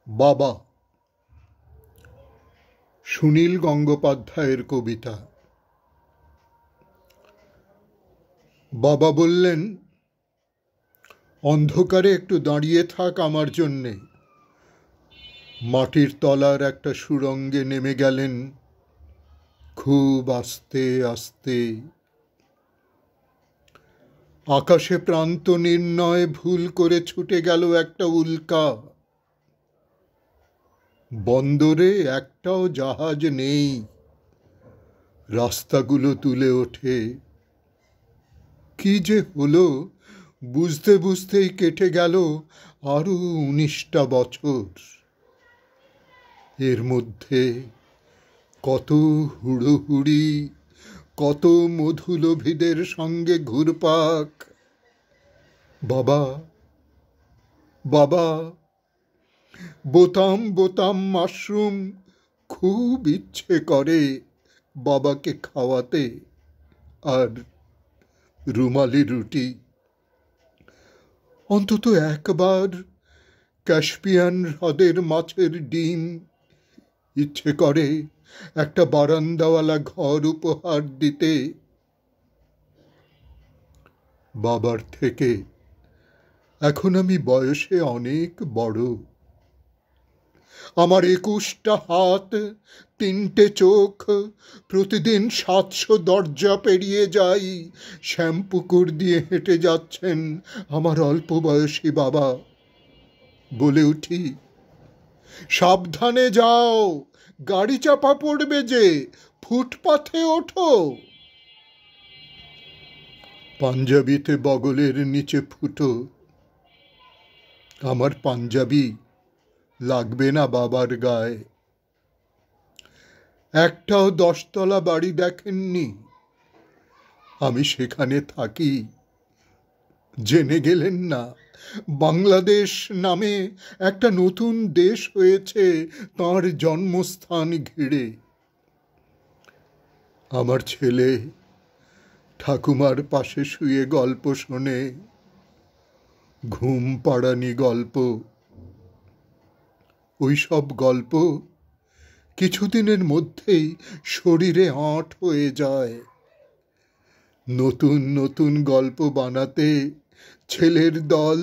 বাবা, সুনীল গঙ্গোপাধ্যায়ের কবিতা। বাবা বললেন, অন্ধকারে একটু দাঁড়িয়ে থাক আমার জন্যে। মাটির তলার একটা সুড়ঙ্গে নেমে গেলেন খুব আস্তে আস্তে। আকাশে প্রান্ত নির্ণয় ভুল করে ছুটে গেল একটা উল্কা। বন্দরে একটাও জাহাজ নেই, রাস্তাগুলো তুলে ওঠে। কি যে হলো বুঝতে বুঝতেই কেটে গেল আরো 19টা বছর। এর মধ্যে কত হুড়োহুড়ি, কত মধুলোভীদের সঙ্গে ঘুরপাক। বাবা বাবা, বোতাম বোতাম মাশরুম খুব ইচ্ছে করে বাবাকে খাওয়াতে, আর রুমালি রুটি। অন্তত একবার ক্যাস্পিয়ান হ্রদের মাছের ডিম ইচ্ছে করে একটা বারান্দাওয়ালা ঘর উপহার দিতে। বাবার থেকে এখন আমি বয়সে অনেক বড়। আমার 21টা হাত, 3টে চোখ, প্রতিদিন 700 দরজা পেরিয়ে যাই। শ্যামপুকুর দিয়ে হেঁটে যাচ্ছেন আমার অল্প বয়সী বাবা। বলে উঠি, সাবধানে যাও, গাড়ি চাপা পড়বে যে, ফুটপাথে ওঠো। পাঞ্জাবিতে বগলের নিচে ফুটো। আমার পাঞ্জাবি লাগবে না বাবার গায়ে। একটাও 10তলা বাড়ি দেখেননি, আমি সেখানে থাকি। জেনে গেলেন না বাংলাদেশ নামে একটা নতুন দেশ হয়েছে তাঁর জন্মস্থান ঘিরে। আমার ছেলে ঠাকুমার পাশে শুয়ে গল্প শোনে, ঘুম পাড়ানি গল্প। ওই সব গল্প কিছুদিনের মধ্যেই শরীরে আঁট হয়ে যায়। নতুন নতুন গল্প বানাতে ছেলের দল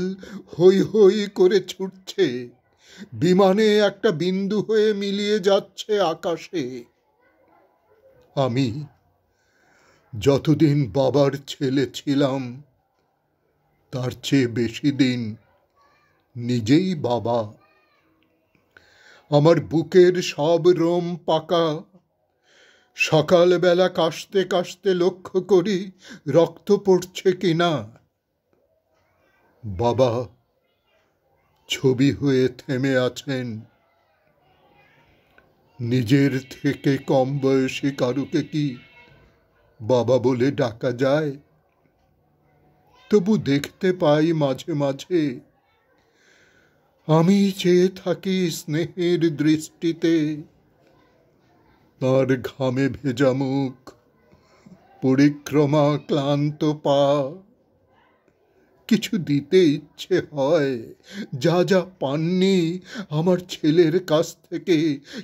হৈ হৈ করে ছুটছে, বিমানে একটা বিন্দু হয়ে মিলিয়ে যাচ্ছে আকাশে। আমি যতদিন বাবার ছেলে ছিলাম তার চেয়ে বেশি দিন নিজেই বাবা। আমার বুকের সব রোম পাকা। সকালবেলা কাশতে কাশতে লক্ষ্য করি রক্ত পড়ছে কিনা। বাবা ছবি হয়ে থেমে আছেন। নিজের থেকে কম বয়সী কারুকে কি বাবা বলে ডাকা যায়? তবু দেখতে পাই মাঝে মাঝে। আমি চেয়ে থাকি স্নেহের দৃষ্টিতে তার ঘামে ভেজা মুখ, পরিক্রমা ক্লান্ত পা। কিছু দিতে ইচ্ছে হয়, যা যা পাননি আমার ছেলের কাছ থেকে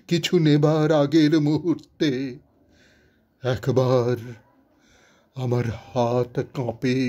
কিছু নেবার আগের মুহূর্তে। একবার আমার হাত কাঁপে।